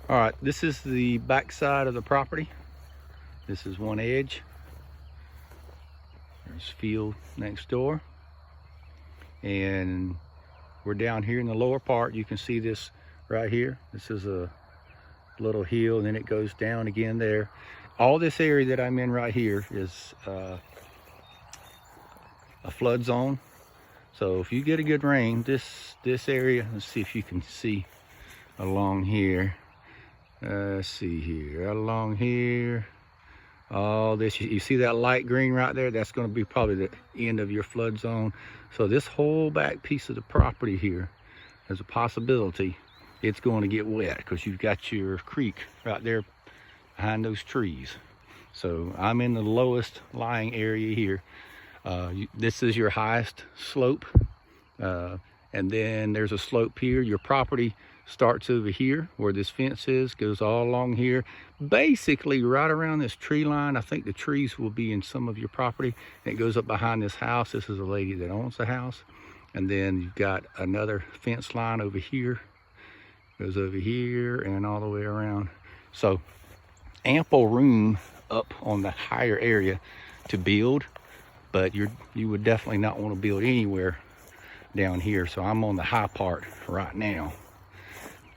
All right, this is the back side of the property. This is one edge. There's field next door. And we're down here in the lower part. You can see this right here. This is a little hill, and then it goes down again there. All this area that I'm in right here is a flood zone. So if you get a good rain, this area, let's see if you can see along here. Let's see here, along here. All this, you see that light green right there? That's going to be probably the end of your flood zone. So this whole back piece of the property here, there's a possibility it's going to get wet because you've got your creek right there behind those trees. So I'm in the lowest lying area here. This is your highest slope, and then there's a slope here. Your property starts over here where this fence is, goes all along here, basically right around this tree line. I think the trees will be in some of your property. And it goes up behind this house. This is a lady that owns the house. And then you've got another fence line over here, goes over here and all the way around. So ample room up on the higher area to build, but you would definitely not want to build anywhere down here. So I'm on the high part right now,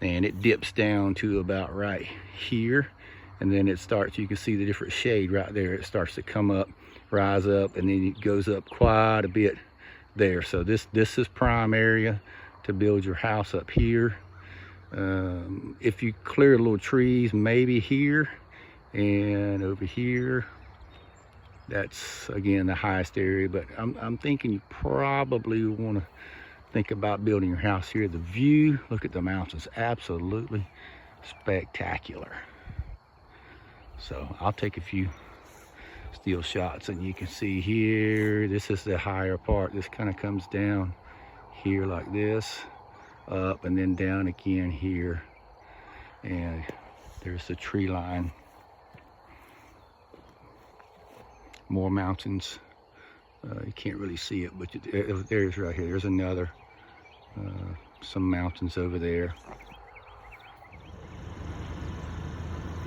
and it dips down to about right here, and then it starts, you can see the different shade right there. It starts to come up, rise up, and then it goes up quite a bit there. So this is prime area to build your house up here. If you clear little trees, maybe here and over here, that's again the highest area. But I'm thinking you probably want to think about building your house here. The view, look at the mountains, absolutely spectacular. So I'll take a few still shots, and you can see here, this is the higher part. This kind of comes down here like this, up and then down again here, and there's the tree line. More mountains. You can't really see it, but there's right here. There's another, some mountains over there.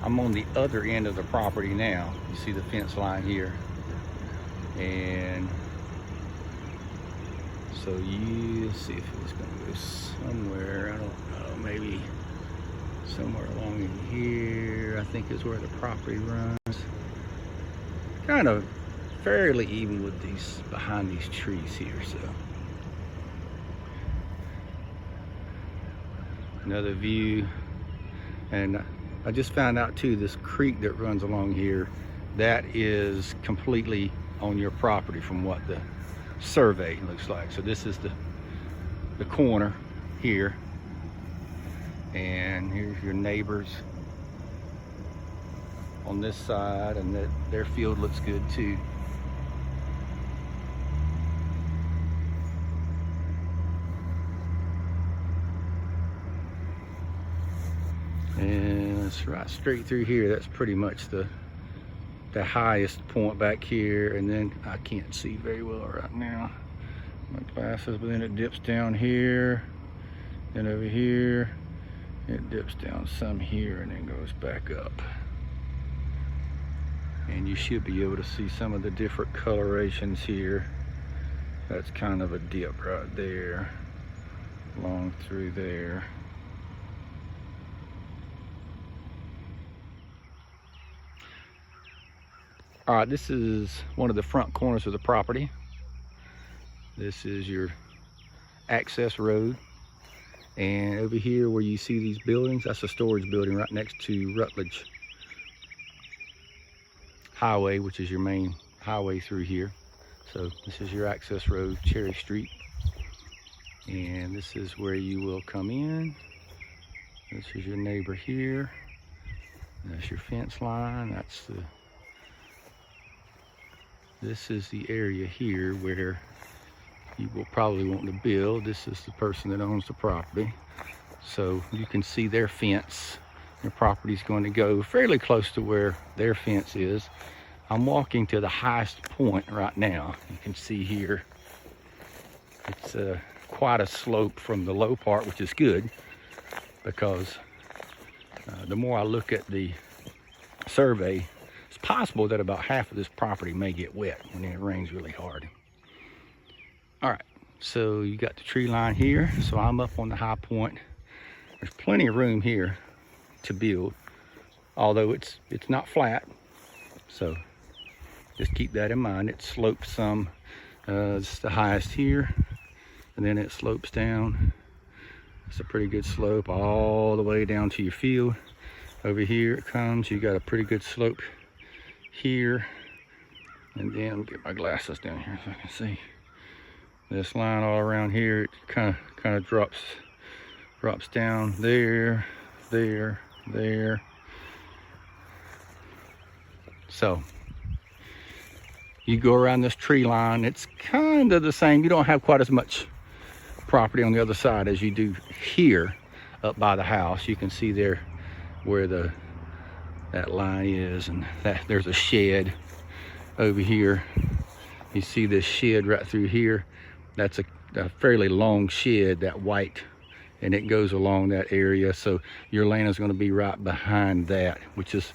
I'm on the other end of the property now. You see the fence line here. And so you see if it was going to go somewhere. I don't know, maybe somewhere along in here, I think is where the property runs. Kind of fairly even with these, behind these trees here. So another view. And I just found out too, this creek that runs along here, that is completely on your property from what the survey looks like. So this is the corner here, and here's your neighbors on this side, and their field looks good too. And it's right straight through here. That's pretty much the highest point back here, and then I can't see very well right now, my glasses, but then it dips down here, then over here, it dips down some here, and then goes back up. And you should be able to see some of the different colorations here. That's kind of a dip right there, along through there. All right, this is one of the front corners of the property. This is your access road. And over here where you see these buildings, that's a storage building right next to Rutledge Highway, which is your main highway through here. So this is your access road, Cherry Street. And this is where you will come in. This is your neighbor here. That's your fence line. This is the area here where you will probably want to build. This is the person that owns the property. So you can see their fence. Your property is going to go fairly close to where their fence is. I'm walking to the highest point right now. You can see here, it's quite a slope from the low part, which is good because The more I look at the survey, it's possible that about half of this property may get wet when it rains really hard. All right, so you got the tree line here. So I'm up on the high point. There's plenty of room here to build, although it's not flat. So just keep that in mind. It slopes some. It's the highest here, and then it slopes down. It's a pretty good slope all the way down to your field. Over here it comes. You got a pretty good slope here, and then I'll get my glasses down here so I can see this line all around here. It kind of drops down there. So you go around this tree line, it's kind of the same. You don't have quite as much property on the other side as you do here up by the house. You can see there where that line is, and that there's a shed over here. You see this shed right through here. That's a fairly long shed, that white, and it goes along that area. So your land is going to be right behind that, which is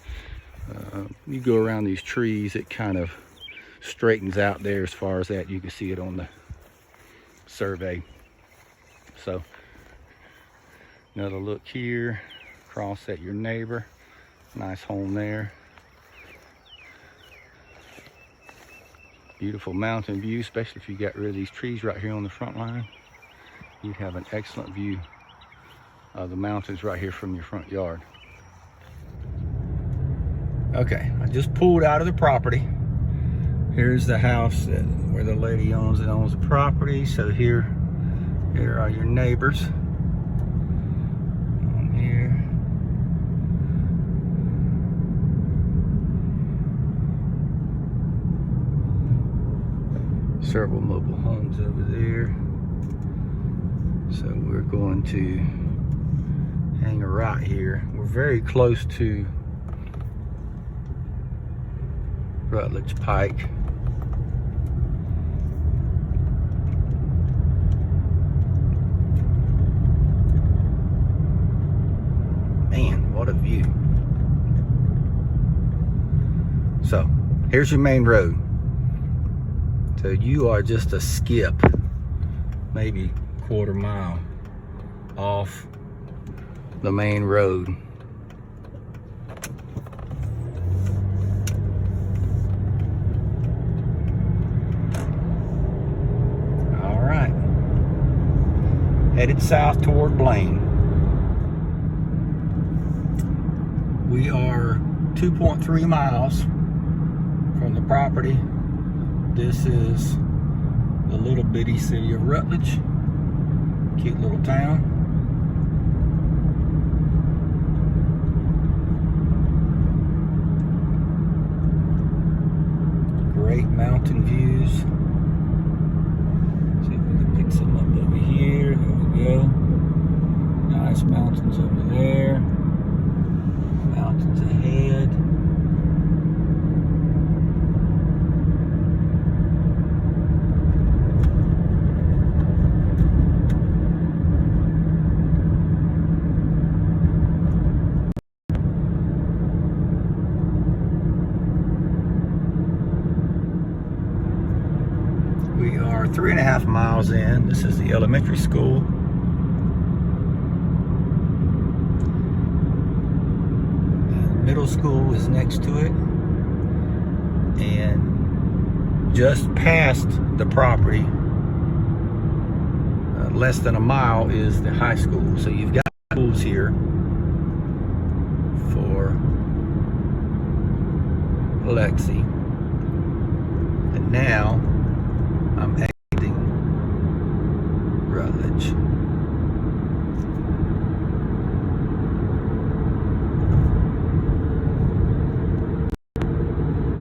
you go around these trees, it kind of straightens out there as far as that. You can see it on the survey. So another look here, across at your neighbor. Nice home there. Beautiful mountain view, especially if you got rid of these trees right here on the front line. You'd have an excellent view of the mountains right here from your front yard. Okay, I just pulled out of the property. Here's the house where the lady owns the property. So here are your neighbors. On here. Several mobile homes over there. So we're going to hang a right here. We're very close to Rutledge Pike. Man, what a view. So here's your main road. So you are just a skip, maybe quarter mile off the main road. All right, headed south toward Blaine. We are 2.3 miles from the property. This is the little bitty city of Rutledge. Cute little town. Great mountain views. See if we can pick some up over here. There we go. Nice mountains over there. Mountains ahead. We are 3.5 miles in. This is the elementary school. And middle school is next to it. And just past the property, less than a mile, is the high school. So you've got schools here for Lexi. And now I'm exiting Rutledge.